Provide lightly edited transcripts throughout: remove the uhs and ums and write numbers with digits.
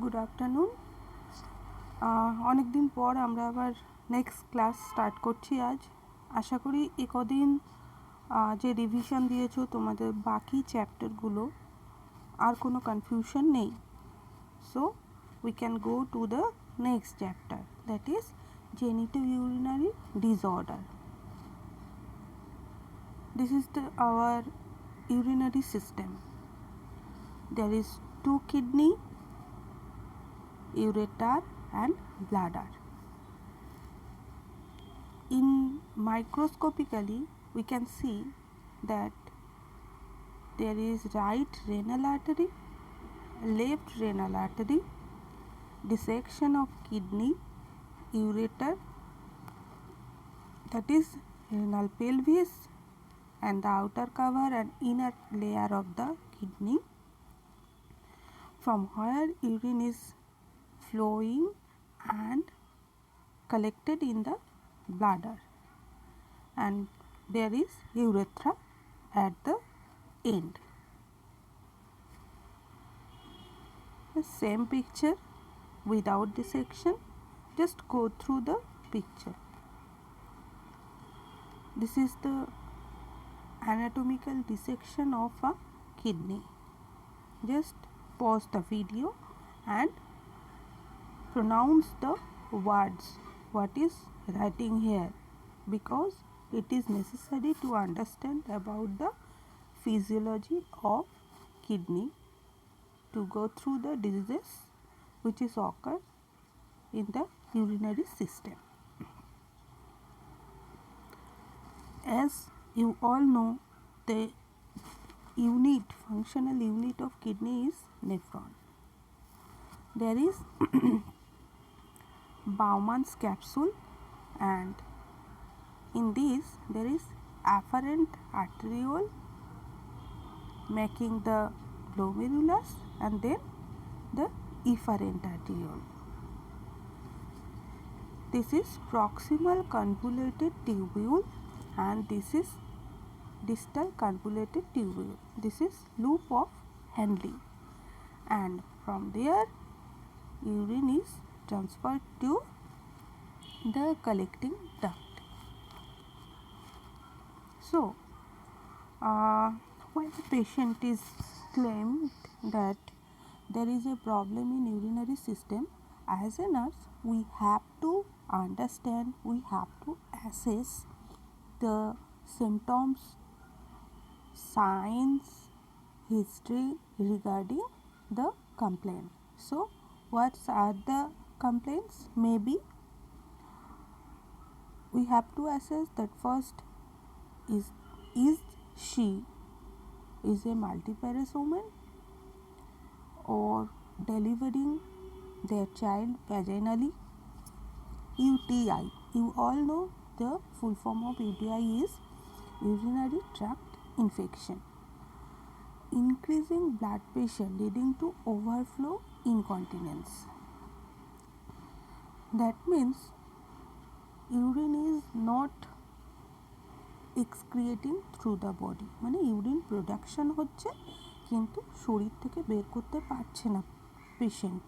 Good afternoon. অনেক দিন পর আমরা আবার নেক্সট ক্লাস স্টার্ট করছি আজ। আশা করি এ কদিন যে রিভিশন দিয়েছো তোমাদের বাকি চ্যাপ্টারগুলো আর কোনো কনফিউশন নেই। So we can go to the next chapter, that is genitourinary disorder. This is our urinary system. There is 2 kidney, ureter and bladder. In microscopically we can see that there is right renal artery, left renal artery, dissection of kidney, ureter, that is renal pelvis, and the outer cover and inner layer of the kidney, from where urine is flowing and collected in the bladder, and there is urethra at the end. The same picture without dissection. Just go through the picture. This is the anatomical dissection of a kidney. Just pause the video and pronounce the words what is writing here, because it is necessary to understand about the physiology of kidney to go through the diseases which is occur in the urinary system. As you all know, the functional unit of kidney is nephron. There is Bowman's capsule, and in this there is afferent arteriole making the glomerulus, and then the efferent arteriole. This is proximal convoluted tubule, and this is distal convoluted tubule. This is loop of Henle, and from there urine is transferred to the collecting duct. So when the patient is claimed that there is a problem in urinary system, as a nurse we have to understand, we have to assess the symptoms, signs, history regarding the complaint. So what are the complaints? Maybe we have to assess that first is she is a multiparous woman or delivering their child vaginally. UTI, you all know the full form of UTI is urinary tract infection. Increasing blood pressure leading to overflow incontinence. That means urine is not excreting through the body, মানে urine production হচ্ছে কিন্তু শরীর থেকে বের করতে পারছে না patient.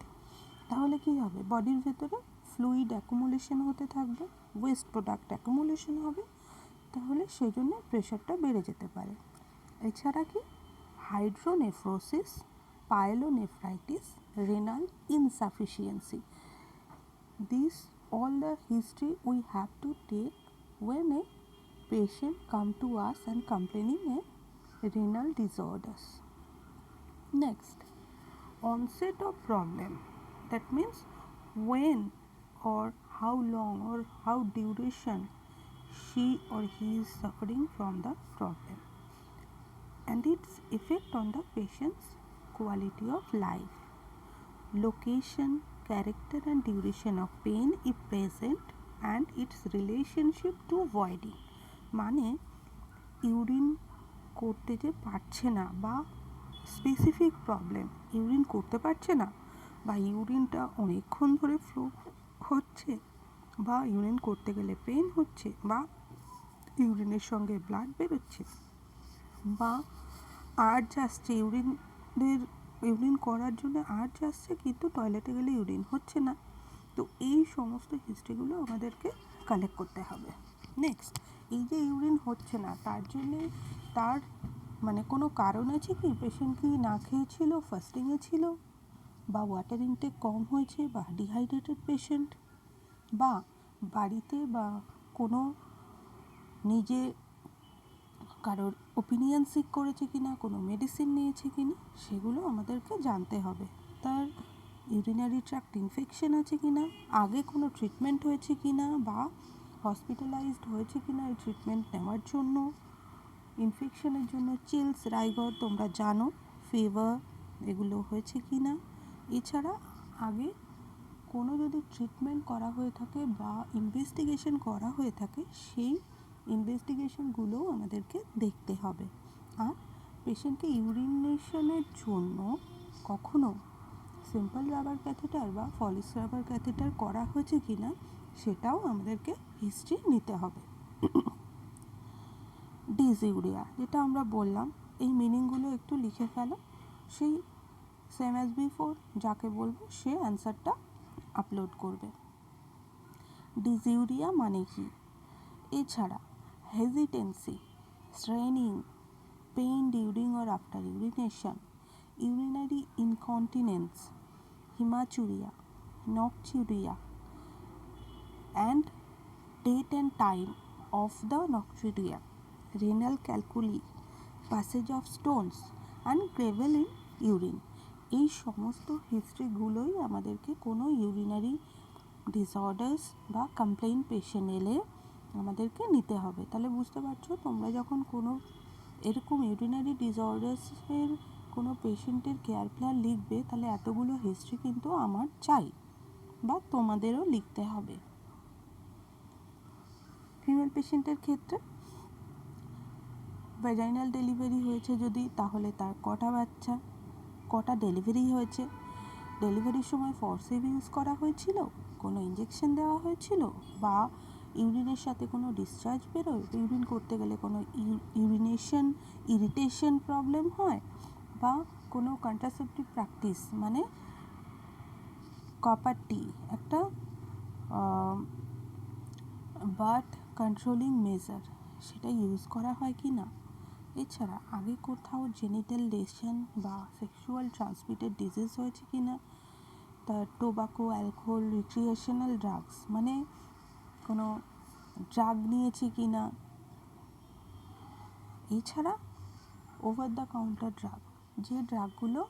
তাহলে কি হবে? বডির ভেতরে ফ্লুইড অ্যাকুমুলেশন হতে থাকবে, ওয়েস্ট প্রোডাক্ট অ্যাকুমুলেশন হবে, তাহলে সেই জন্য প্রেশারটা বেড়ে যেতে পারে। এছাড়া কি hydronephrosis, pyelonephritis, renal insufficiency, this all the history we have to take when a patient come to us and complaining a renal disorders. Next, onset of problem, that means when or how long or how duration she or he is suffering from the problem, and its effect on the patient's quality of life. Location, character and duration of pain if present, and its relationship to voiding, মানে urine করতে যে পারছে না বা specific problem, urine করতে পারছে না বা ইউরিনটা অনেকক্ষণ ধরে ফ্লো হচ্ছে বা ইউরিন করতে গেলে পেন হচ্ছে বা ইউরিনের সঙ্গে ব্লাড বেরোচ্ছে বা আর্জ আসছে, ইউরিনের ইউরিন করার জন্য আর্জ আসছে কিন্তু টয়লেটে গেলে ইউরিন হচ্ছে না। তো এই সমস্ত হিস্ট্রিগুলো আমাদেরকে কালেক্ট করতে হবে। নেক্সট, এই যে ইউরিন হচ্ছে না তার জন্যে তার মানে কোনো কারণ আছে কি? পেশেন্ট কি না খেয়েছিল, ফাস্টিংয়ে ছিল, বা ওয়াটার ইনটেক কম হয়েছে, বা ডিহাইড্রেটেড পেশেন্ট, বা বাড়িতে বা কোনো নিজে কারোর ওপিনিয়ন সিক করেছে কি না, কোনো মেডিসিন নিয়েছে কি না, সেগুলো আমাদেরকে জানতে হবে। তার ইউরিনারি ট্র্যাক্ট ইনফেকশন আছে কি না, আগে কোনো ট্রিটমেন্ট হয়েছে কি না, বা হসপিটালাইজড হয়েছে কি না এই ট্রিটমেন্ট নেওয়ার জন্য, ইনফেকশনের জন্য চিলস, রাইগর তোমরা জানো, ফিভার এগুলো হয়েছে কি না। এছাড়া আগে কোনো যদি ট্রিটমেন্ট করা হয়ে থাকে বা ইনভেস্টিগেশন করা হয়ে থাকে সেই ইনভেস্টিগেশনগুলোও আমাদেরকে দেখতে হবে। আর পেশেন্টকে ইউরিনেশনের জন্য কখনো সিম্পল রাবার ক্যাথেটার বা ফলিস রাবার ক্যাথেটার করা হয়েছে কি না সেটাও আমাদেরকে হিস্ট্রি নিতে হবে। ডিসইউরিয়া যেটা আমরা বললাম, এই মিনিংগুলো একটু লিখে ফেলো, সেই সেম অ্যাজ বিফোর যাকে বলবো সে অ্যান্সারটা আপলোড করবে। ডিসইউরিয়া মানে কি? এছাড়া hesitancy, straining, pain during or after urination, urinary incontinence, haematuria, nocturia, and date and time of the nocturia, renal calculi, passage of stones and gravel in urine, এই সমস্ত হিস্ট্রিগুলোই আমাদেরকে কোনো ইউরিনারি ডিসঅর্ডার্স বা কমপ্লেইন পেশেন্ট এলে আমাদেরকে নিতে হবে। তাহলে বুঝতে পারছো, তোমরা যখন কোনো এরকম ইউরিনারি ডিসঅর্ডার্সের কোনো পেশেন্টের কেয়ার প্ল্যান লিখবে তাহলে এতগুলো হিস্ট্রি কিন্তু আমার চাই বা তোমাদেরও লিখতে হবে। ফিমেল পেশেন্টের ক্ষেত্রে ভ্যাজাইনাল ডেলিভারি হয়েছে যদি, তাহলে তার কটা বাচ্চা, কটা ডেলিভারি হয়েছে, ডেলিভারির সময় ফরসেপ ইউজ করা হয়েছিল, কোনো ইঞ্জেকশন দেওয়া হয়েছিল, বা ইউরিনের সাথে কোনো ডিসচার্জ বেরোয়, ইউরিন করতে গেলে কোনো ইরিটেশন প্রবলেম হয়, বা কোনো কন্ট্রাসেপটিভ প্র্যাকটিস মানে কপার টি একটা বার্থ কন্ট্রোলিং মেজার সেটা ইউজ করা হয় কি না। এছাড়া আগে কোথাও জেনিটাল লেশন বা সেক্সুয়াল ট্রান্সমিটেড ডিজিজ হয়েছে কি না, তার টোবাকো, অ্যালকোহল, রিক্রিয়েশনাল ড্রাগস মানে কোনো ড্রাগ নিয়েছে কি না। এছাড়া ওভার দ্য কাউন্টার ড্রাগ, যে ড্রাগগুলো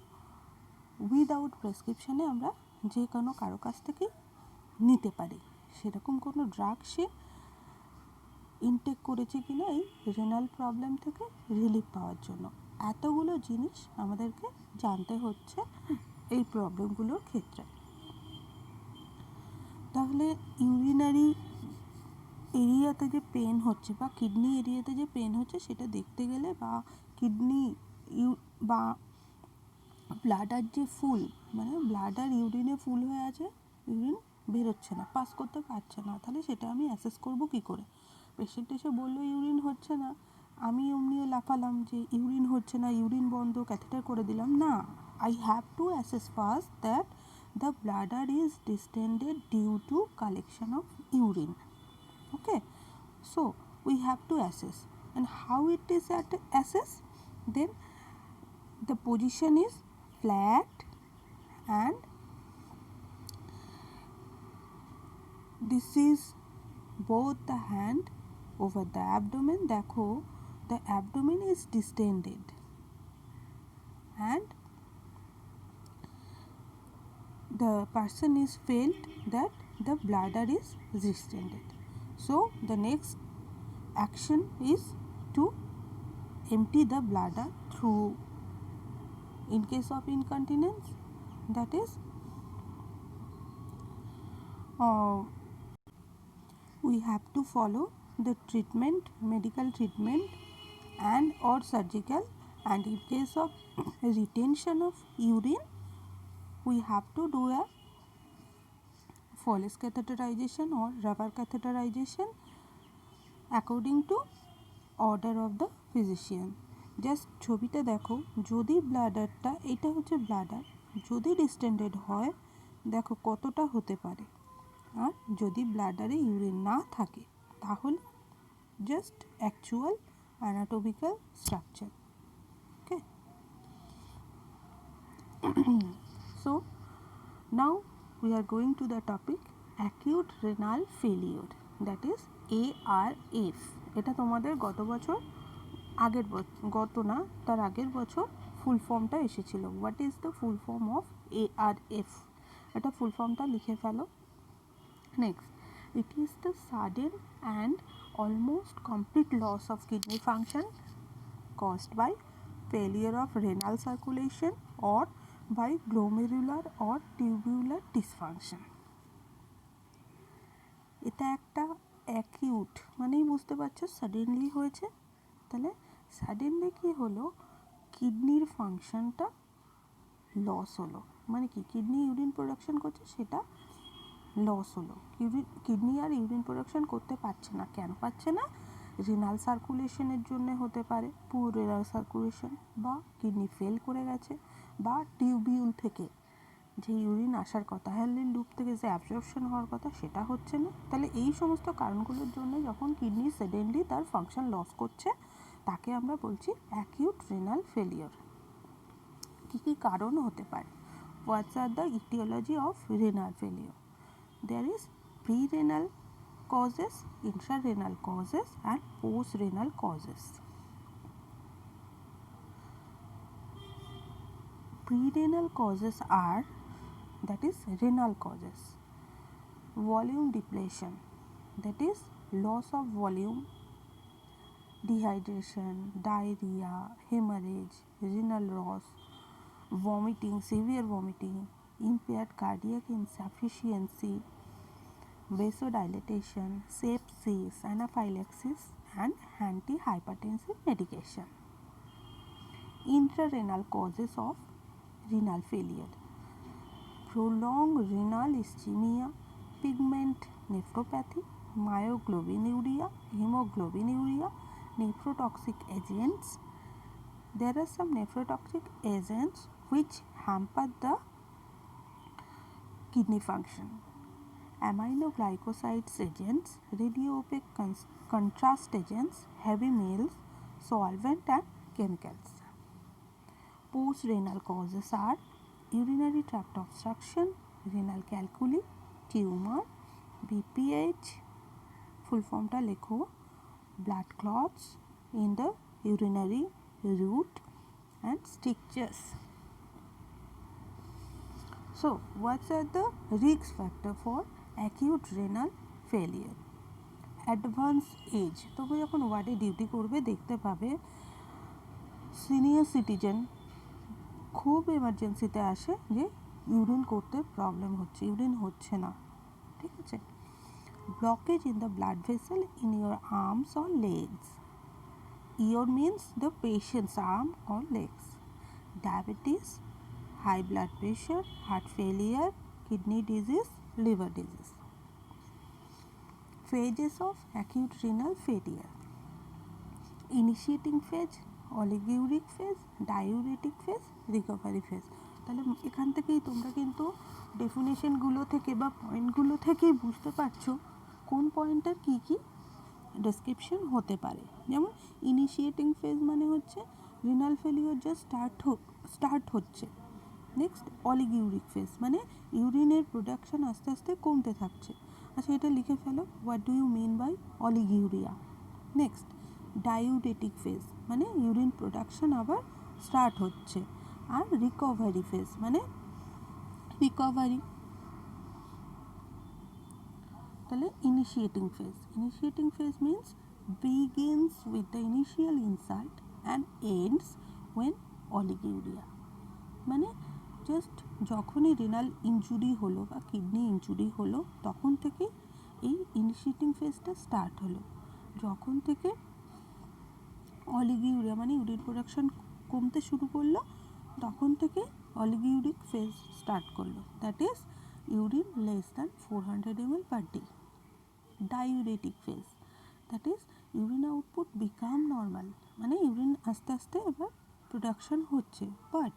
উইদাউট প্রেসক্রিপশানে আমরা যে কোনো কারো কাছ থেকে নিতে পারি, সেরকম কোনো ড্রাগ সে ইনটেক করেছে কিনা এই রেনাল প্রবলেম থেকে রিলিফ পাওয়ার জন্য। এতগুলো জিনিস আমাদেরকে জানতে হচ্ছে এই প্রবলেমগুলোর ক্ষেত্রে। তাহলে ইউরিনারি এরিয়াতে যে পেন হচ্ছে বা কিডনি এরিয়াতে যে পেন হচ্ছে সেটা দেখতে গেলে, বা কিডনি বা ব্লাডার যে ফুল মানে ব্লাডার ইউরিনে ফুল হয়ে আছে, ইউরিন বেরোচ্ছে না, পাস করতে পারছে না, তাহলে সেটা আমি অ্যাসেস করব কি করে? পেশেন্ট এসে বললো ইউরিন হচ্ছে না, আমি অমনিও লাফালাম যে ইউরিন হচ্ছে না, ইউরিন বন্ধ, ক্যাথেটার করে দিলাম না। I have to assess first that the bladder is distended due to collection of urine. Okay, so we have to assess, and how it is assessed? Then the position is flat and this is both the hand over the abdomen. দেখো, the abdomen is distended and the person is felt that the bladder is distended. So the next action is to empty the bladder through, in case of incontinence, that is we have to follow the treatment, medical treatment and or surgical, and in case of retention of urine we have to do a Foley's catheterization or rubber catheterization according to order of the physician. Just ছবিটা দেখো, যদি ব্লাডারটা, এটা হচ্ছে bladder, যদি distended হয় দেখো কতটা হতে পারে, আর যদি ব্লাডারে ইউরিন না থাকে তাহলে just actual anatomical structure. Okay, so now we are going to the topic acute renal failure, that is ARF. এটা তোমাদের গত বছর, গত না তার আগের বছর ফুল ফর্মটা এসেছিল। What is the full form of ARF? এটা ফুল ফর্মটা লিখে ফেলো। Next, it is the sudden and almost complete loss of kidney function caused by failure of renal circulation or by glomerular or tubular dysfunction. এটা একটা acute, মানেই বুঝতে পারছো suddenly হয়েছে। তাহলে সাডেনলি কি হলো, কিডনির ফাংশনটা লস হলো, মানে কি কিডনি ইউরিন প্রোডাকশন করছে সেটা লস হলো। কিডনি আর ইউরিন প্রোডাকশন করতে পারছে না। কেন পারছে না? রিনাল সার্কুলেশনের জন্য হতে পারে, পুর রিনাল সার্কুলেশন, বা কিডনি ফেল করে গেছে, বা টিউবিউল থেকে যে ইউরিন আসার কথা, হ্যান্ডেল লুপ থেকে যে অ্যাবজর্পশন হওয়ার কথা সেটা হচ্ছে না। তাহলে এই সমস্ত কারণগুলোর জন্য যখন কিডনি সাডেনলি তার ফাংশন লস করছে তাকে আমরা বলছি অ্যাকিউট রিনাল ফেলিওর। কী কী কারণ হতে পারে? What's are the aetiology of renal failure? There is pre-renal causes, intra-renal causes and post-renal causes. Pre-renal causes are, that is renal causes, volume depletion, that is loss of volume, dehydration, diarrhea, hemorrhage, renal loss, vomiting, severe vomiting, impaired cardiac insufficiency, vasodilatation, sepsis, anaphylaxis and antihypertensive medication. Intrarenal causes of renal failure: prolonged renal ischemia, pigment nephropathy, myoglobinuria, hemoglobinuria, nephrotoxic agents. There are some nephrotoxic agents which hamper the kidney function: aminoglycosides agents, radiopaque contrast agents, heavy metals, solvent and chemicals. Post-renal causes are urinary tract obstruction, renal calculi, tumor, BPH, full form ta lekho, blood clots in the urinary route and strictures. So, what are the risk factor for acute renal failure? Advance age, তবে যখন ওয়ার্ডে duty করবে দেখতে পাবে senior citizen খুব এমার্জেন্সিতে আসে যে urine করতে প্রবলেম হচ্ছে, ইউরিন হচ্ছে না, ঠিক আছে। Blockage in the blood vessel in your arms or legs, your means the patient's arm or legs, diabetes, high blood pressure, heart failure, kidney disease, liver disease. Phases of acute renal failure: initiating phase, oliguric phase, diuretic phase, recovery phase. তাহলে এখান থেকেই তোমরা কিন্তু ডেফিনেশনগুলো থেকে বা পয়েন্টগুলো থেকেই বুঝতে পারছো কোন পয়েন্টের কী কী ডেসক্রিপশন হতে পারে। যেমন ইনিশিয়েটিং ফেজ মানে হচ্ছে রিনাল ফেলিওর জাস্ট স্টার্ট হচ্ছে। নেক্সট অলিগিউরিক ফেজ মানে ইউরিনের প্রোডাকশন আস্তে আস্তে কমতে থাকছে। আচ্ছা, এটা লিখে ফেলো, what do you mean by oliguria. Next diuretic phase মানে ইউরিন প্রোডাকশন আবার স্টার্ট হচ্ছে। আর রিকভারি ফেজ মানে রিকভারি। তাহলে initiating phase means begins with the initial insult and ends when oliguria, মানে জাস্ট যখনই রিনাল ইনজুরি হলো বা কিডনি ইনজুরি হলো তখন থেকে এই ইনিশিয়েটিং ফেজটা স্টার্ট হলো। যখন থেকে অলিগিউরিয়া মানে ইউরিন প্রোডাকশন কমতে শুরু করলো তখন থেকে অলিগিউরিক ফেজ স্টার্ট করলো, that is urine less than 400 ml per day. Diuretic phase, that is urine output become normal মানে ইউরিন আস্তে আস্তে এবার প্রোডাকশন হচ্ছে, but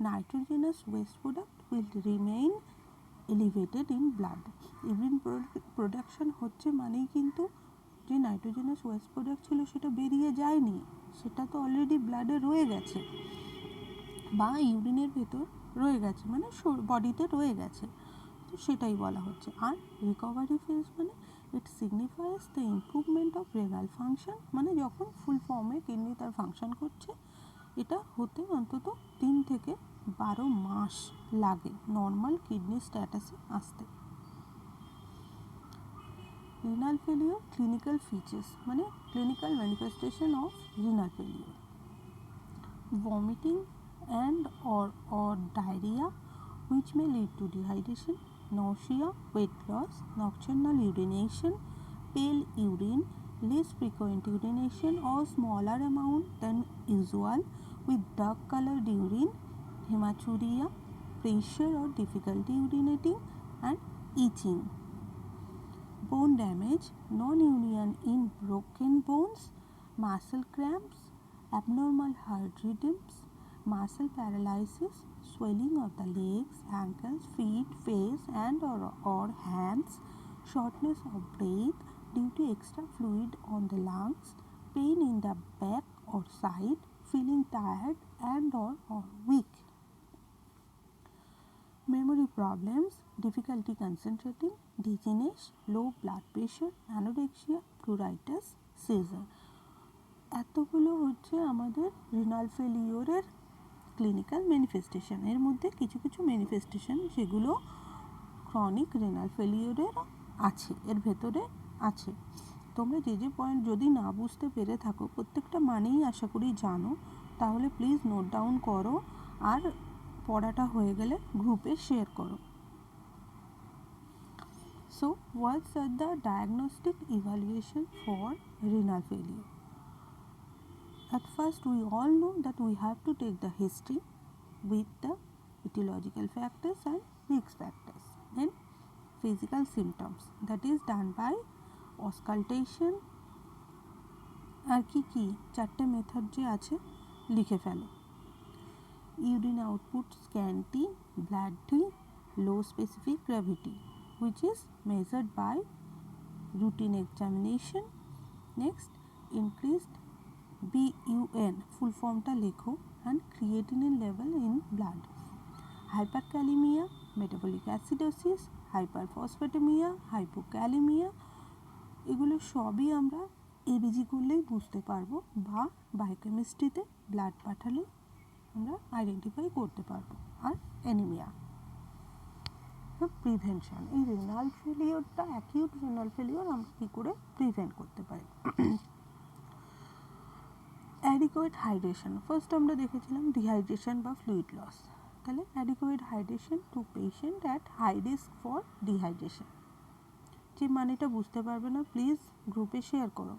nitrogenous waste product will remain elevated in blood. Urine production হচ্ছে মানেই কিন্তু যে নাইট্রোজেনাস ওয়েস্ট প্রোডাক্ট ছিল সেটা বেরিয়ে যায়নি, সেটা তো অলরেডি ব্লাডে রয়ে গেছে বা ইউরিনের ভেতর রয়ে গেছে, মানে বডিতে রয়ে গেছে, তো সেটাই বলা হচ্ছে। আর রিকভারি ফেজ মানে it signifies the improvement of renal function, মানে যখন ফুল ফর্মে কিডনি তার ফাংশন করছে, এটা হতে অন্তত 3 থেকে 12 মাস লাগে নর্মাল কিডনি স্ট্যাটাসে আসতে। রিনাল ফেলিওর ক্লিনিক্যাল ফিচার্স মানে clinical manifestation of renal failure: vomiting and or diarrhea which may lead to dehydration, nausea, weight loss, nocturnal urination, pale urine, less frequent urination or smaller amount than usual with dark colored urine, hematuria, pressure or difficulty urinating, and itching. Bone damage, non-union in broken bones, muscle cramps, abnormal heart rhythms, muscle paralysis, swelling of the legs, ankles, feet, face and or hands, shortness of breath due to extra fluid on the lungs, pain in the back or side, feeling tired and or weak. Memory problems, difficulty concentrating, dizziness, low blood pressure, anorexia, pruritus, seizure. এতগুলো হচ্ছে আমাদের renal ফেলিওরের clinical manifestation. এর মধ্যে কিছু কিছু manifestation যেগুলো chronic renal ফেলিওরের আছে, এর ভেতরে আছে। তোমরা যে যে পয়েন্ট যদি না বুঝতে পেরে থাকো, প্রত্যেকটা মানেই আশা করি জানো, তাহলে প্লিজ নোট ডাউন করো, আর পড়াটা হয়ে গেলে গ্রুপে শেয়ার করো। So what's the diagnostic evaluation for renal failure? At first we all know that we have to take the history with the etiological factors and risk factors. Then physical symptoms, that is done by auscultation। আর কি কি 4টে method যে আছে লিখে ফেলো। Urine output scanty, bloody, low specific gravity, which is measured by routine examination. Next, increased BUN, full form ta লেখো, and creatinine level in blood, hyperkalemia, metabolic acidosis, hyperphosphatemia, hypokalemia, এগুলো সবই আমরা ABG করলেই বুঝতে পারবো, বা বায়োকেমিস্ট্রিতে ব্লাড পাঠালে আমরা আইডেন্টিফাই করতে পারবো। আর অ্যানিমিয়া। প্রিভেনশন, এই রেনাল ফেলিওরটা, অ্যাকিউট রেনাল ফেলিওর আমরা কী করে প্রিভেন্ট করতে পারি? অ্যাডিকুয়েট হাইড্রেশন, ফার্স্ট আমরা দেখেছিলাম ডিহাইড্রেশন বা ফ্লুইড লস। তাহলে adequate hydration to patient at high risk for dehydration. যে মানেটা বুঝতে পারবে না প্লিজ গ্রুপে শেয়ার করো।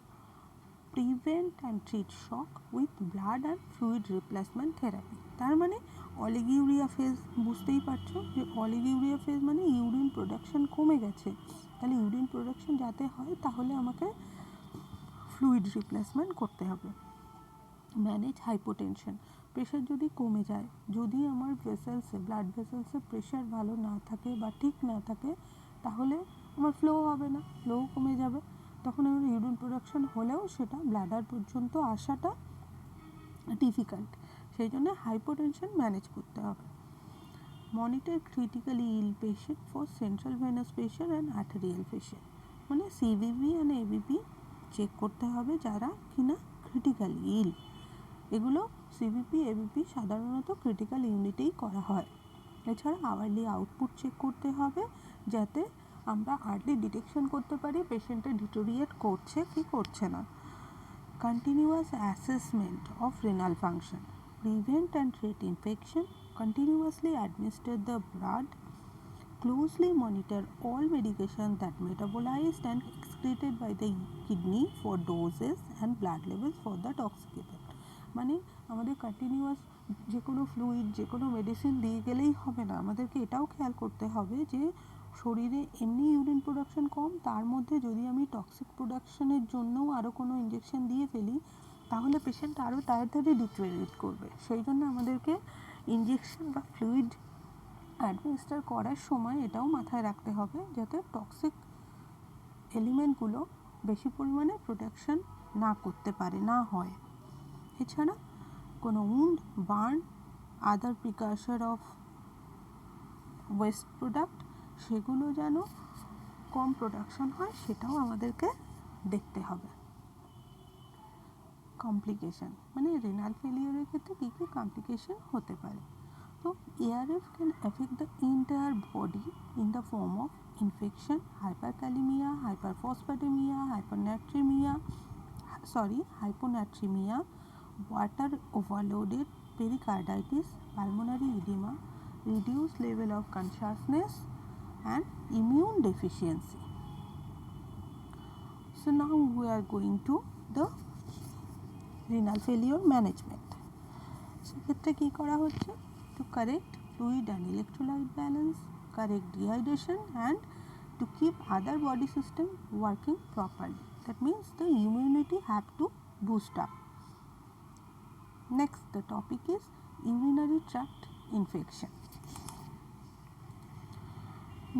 Prevent and treat shock with blood and fluid replacement therapy. তার মানে অলিগিউরিয়া ফেজ, বুঝতেই পারছো যে অলিগিউরিয়া ফেজ মানে ইউরিন প্রোডাকশন কমে গেছে, তাহলে ইউরিন প্রোডাকশন যাতে হয় তাহলে আমাকে ফ্লুইড রিপ্লেসমেন্ট করতে হবে। ম্যানেজ হাইপোটেনশন, প্রেশার যদি কমে যায়, যদি আমার ভেসেলসে ব্লাড ভেসেলসে প্রেশার ভালো না থাকে বা ঠিক না থাকে, তাহলে আমার ফ্লো হবে না, ফ্লো কমে যাবে, তখন আমার ইউরিন প্রোডাকশন হলেও সেটা ব্লাডার পর্যন্ত আসাটা ডিফিকাল্ট, সেই জন্য হাইপোটেনশন ম্যানেজ করতে হবে। Monitor critically ill patient for central venous pressure and arterial pressure, মানে সিভিপি অ্যান্ড এবিপি চেক করতে হবে যারা কিনা ক্রিটিক্যালি ইল। এগুলো সিভিপি এবিপি সাধারণত ক্রিটিক্যাল ইউনিটেই করা হয়। এছাড়া আওয়ারলি আউটপুট চেক করতে হবে যাতে আমরা আর্লি ডিটেকশন করতে পারি পেশেন্টে ডিটোরিয়েট করছে কি করছে না। Continuous assessment of renal function, prevent and treat infection, continuously administer the blood, closely monitor all medication that metabolized and excreted by the kidney for doses and blood levels for the toxic effect। মানে আমাদের continuous যে কোনো fluid যে কোনো medicine দিয়ে গেলেই হবে না, আমাদেরকে এটাও খেয়াল করতে হবে যে শরীরে এমনি ইউরিন প্রোডাকশন কম, তার মধ্যে যদি আমি টক্সিক প্রোডাকশনের জন্যও আরও কোনো ইঞ্জেকশন দিয়ে ফেলি তাহলে পেশেন্ট আরও তাড়াতাড়ি ডিটেরিয়েট করবে। সেই জন্য আমাদেরকে ইনজেকশন বা ফ্লুইড অ্যাডমিনিস্টার করার সময় এটাও মাথায় রাখতে হবে যাতে টক্সিক এলিমেন্টগুলো বেশি পরিমাণে প্রোটেকশন না করতে পারে, না হয়। এছাড়া কোনো wound, burn, other precursor of waste product সেগুলো যেন কম প্রোডাকশন হয় সেটাও আমাদেরকে দেখতে হবে। কমপ্লিকেশন মানে রেনাল ফেলিওরের ক্ষেত্রে কী কী কমপ্লিকেশন হতে পারে। তো ARF can affect the entire body in the form of infection, hyperkalemia, hyponatremia, water overloaded pericarditis, pulmonary edema, reduced level of consciousness and immune deficiency. So now we are going to the renal failure management. সেক্ষেত্রে কী করা হচ্ছে? To correct fluid and electrolyte balance, correct dehydration and to keep other body system working properly. That means the immunity have to boost up. Next, the topic is urinary tract infection.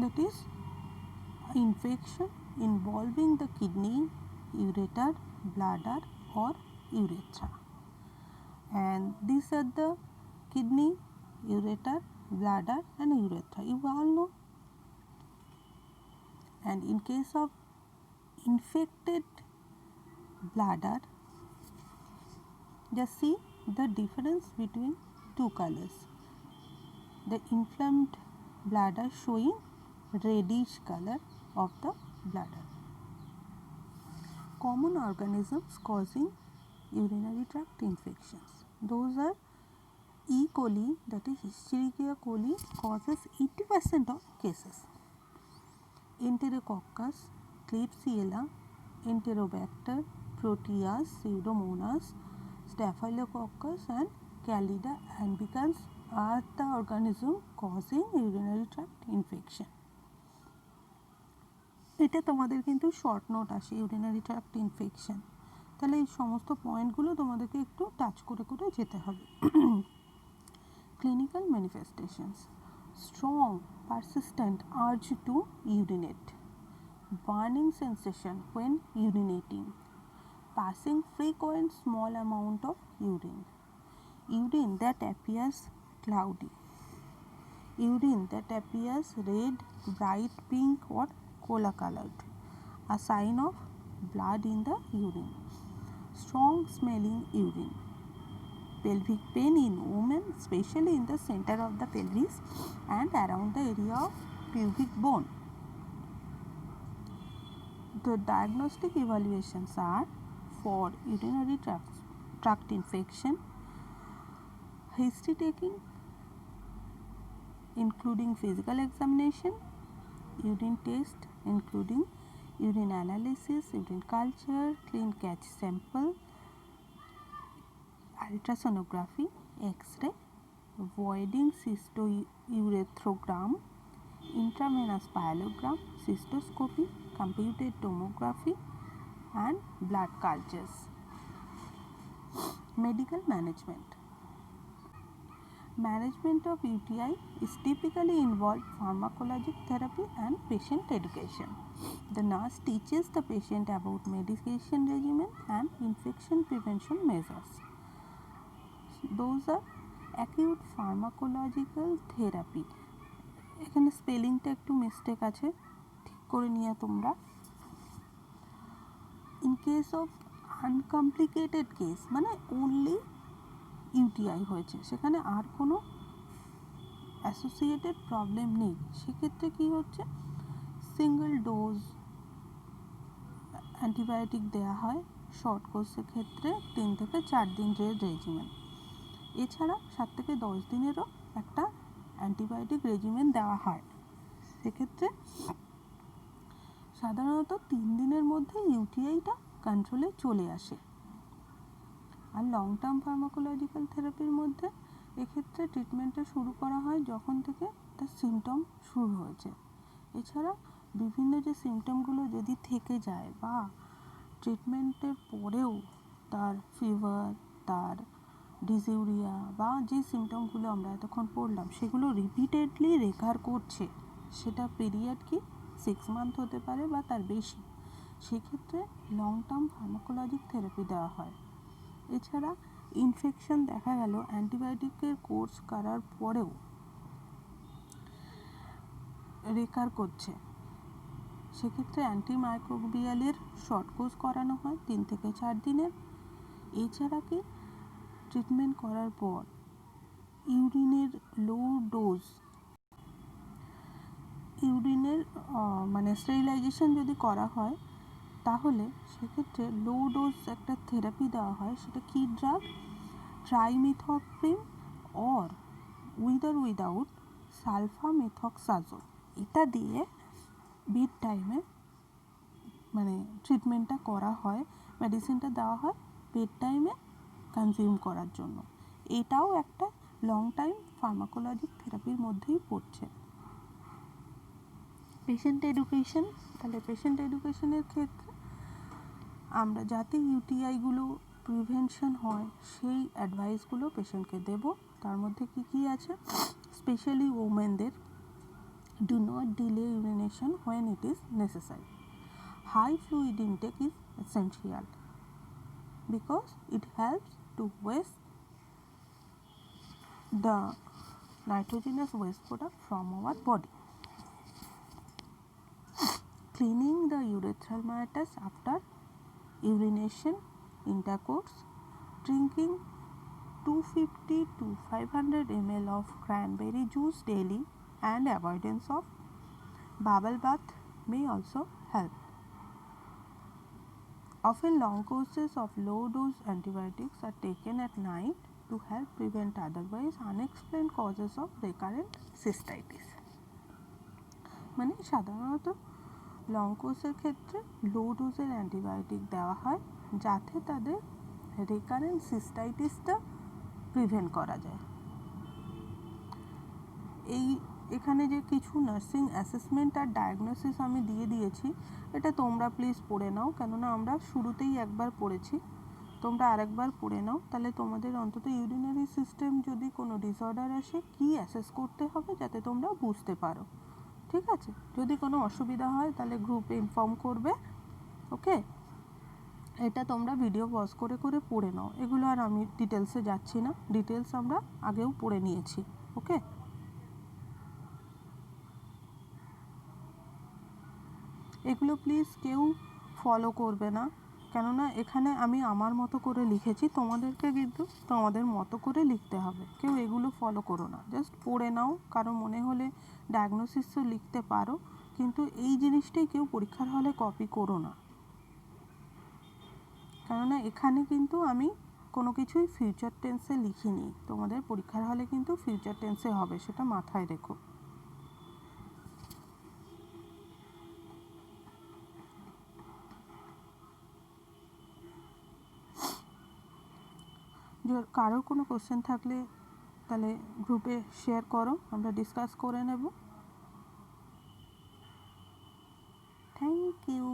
That is infection involving the kidney, ureter, bladder or urethra. And these are the kidney, ureter, bladder and urethra. You all know. And in case of infected bladder, just see the difference between two colors. The inflamed bladder showing reddish color of the bladder. Common organisms causing urinary tract infections. Those are E. coli, that is Escherichia coli, causes 80% of cases. Enterococcus, Klebsiella, Enterobacter, Proteus, Pseudomonas, Staphylococcus and Candida albicans are the organism causing urinary tract infection. এটা তোমাদের কিন্তু short note আসে urinary tract infection, তাহলে এই সমস্ত পয়েন্টগুলো তোমাদেরকে একটু টাচ করে করে যেতে হবে। Clinical manifestations: strong persistent urge to urinate, burning sensation when urinating, passing frequent small amount of urine, urine that appears cloudy, urine that appears red, bright pink or cola colored, a sign of blood in the urine, strong smelling urine, pelvic pain in women especially in the center of the pelvis and around the area of pubic bone. The diagnostic evaluations are for urinary tract infection: history taking including physical examination, urine test including urine analysis, urine culture, clean catch sample, ultrasonography, X-ray, voiding cystourethrogram, intravenous pyelogram, cystoscopy, computed tomography and blood cultures. Medical management. Management of UTI is typically involved pharmacologic therapy and patient education. The nurse teaches the patient about medication regimen and infection prevention measures. Those are acute pharmacological therapy. এখানে স্পেলিংটা একটু mistake আছে, ঠিক করে নিয়ে তোমরা। In case of uncomplicated case মানে only UTI হয়েছে, সেখানে আর কোনো অ্যাসোসিয়েটেড প্রবলেম নেই, সেক্ষেত্রে কী হচ্ছে সিঙ্গেল ডোজ অ্যান্টিবায়োটিক দেওয়া হয় শর্ট কোর্সের ক্ষেত্রে 3 থেকে 4 দিনের রেজিমেন। এছাড়া 7 থেকে 10 দিনেরও একটা অ্যান্টিবায়োটিক রেজিমেন দেওয়া হয়। সেক্ষেত্রে সাধারণত 3 দিনের মধ্যে ইউটিআইটা কন্ট্রোলে চলে আসে। আর লং টার্ম ফার্মাকোলজিক্যাল থেরাপির মধ্যে এক্ষেত্রে ট্রিটমেন্টটা শুরু করা হয় যখন থেকে তার সিমটম শুরু হয়েছে। এছাড়া বিভিন্ন যে সিমটমগুলো যদি থেকে যায় বা ট্রিটমেন্টের পরেও তার ফিভার, তার ডিজিউরিয়া বা যে সিমটমগুলো আমরা এতক্ষণ পড়লাম সেগুলো রিপিটেডলি রেকার করছে, সেটা পিরিয়ড কি 6 মান্থ হতে পারে বা তার বেশি, সেক্ষেত্রে লং টার্ম ফার্মাকোলজিক থেরাপি দেওয়া হয়। এছাড়া ইনফেকশন দেখা গেল অ্যান্টিবায়োটিকের কোর্স করার পরেও রেকার করছে, সেক্ষেত্রে অ্যান্টিমাইক্রোবিয়ালের শর্ট কোর্স করানো হয় 3 থেকে 4 দিনের। এছাড়া কি ট্রিটমেন্ট করার পর ইউরিনের লো ডোজ, ইউরিনের মানে স্টেরিলাইজেশন যদি করা হয় তাহলে সেক্ষেত্রে লো ডোজ একটা থেরাপি দেওয়া হয়। সেটা কি drug? Trimethoprim or with or without sulfamethoxazole. এটা দিয়ে বেড টাইমে মানে ট্রিটমেন্টটা করা হয়, মেডিসিনটা দেওয়া হয় বেড টাইমে কনজিউম করার জন্য। এটাও একটা লং টাইম ফার্মাকোলজিক থেরাপির মধ্যেই পড়ছে। পেশেন্ট এডুকেশন, তাহলে পেশেন্ট এডুকেশনের ক্ষেত্রে আমরা যাতে ইউটিআইগুলো প্রিভেনশন হয় সেই অ্যাডভাইসগুলো পেশেন্টকে দেব। তার মধ্যে কি কি আছে? স্পেশালি ওমেনদের do not delay urination when it is necessary. High fluid intake is essential because it helps to waste the nitrogenous waste product from our body. Cleaning the urethral meatus after urination, intercourse, drinking 250 to 500 ml of cranberry juice daily and avoidance of bubble bath may also help. Often long courses of low dose antibiotics are taken at night to help prevent otherwise unexplained causes of recurrent cystitis. মানে সাধারণত long কোর্সের ক্ষেত্রে লো ডোজের antibiotic দেওয়া হয় যাতে তাদের recurrent সিস্টাইটিসটা prevent করা যায়। এখানে যে কিছু নার্সিং অ্যাসেসমেন্ট আর ডায়াগনোসিস আমি দিয়ে দিয়েছি, এটা তোমরা প্লিজ পড়ে নাও, কেননা আমরা শুরুতেই একবার পড়েছি, তোমরা আরেকবার পড়ে নাও, তাহলে তোমাদের অন্তত ইউরিনারি সিস্টেম যদি কোনো ডিসঅর্ডার আসে কি অ্যাসেস করতে হবে যাতে তোমরা বুঝতে পারো। ঠিক আছে, যদি কোনো অসুবিধা হয় তাহলে গ্রুপে ইনফর্ম করবে। ওকে, এটা তোমরা ভিডিও পজ করে করে পড়ে নাও, এগুলো আর আমি ডিটেলসে যাচ্ছি না, ডিটেলস আমরা আগেও পড়ে নিয়েছি। ওকে, এগুলো প্লিজ কেউ ফলো করবে না, কেননা এখানে আমি আমার মতো করে লিখেছি, তোমাদেরকে কিন্তু তোমাদের মতো করে লিখতে হবে। কেউ এগুলো ফলো করো না, জাস্ট পড়ে নাও। কারো মনে হলে ডায়াগনোসিসও লিখতে পারো, কিন্তু এই জিনিসটাই কেউ পরীক্ষার হলে কপি করো না, কেননা এখানে কিন্তু আমি কোনো কিছুই ফিউচার টেন্সে লিখিনি। তোমাদের পরীক্ষার হলে কিন্তু ফিউচার টেন্সে হবে, সেটা মাথায় রেখো। কারোর কোনো কোশ্চেন থাকলে তাহলে গ্রুপে শেয়ার করো, আমরা ডিসকাস করে নেব। Thank you.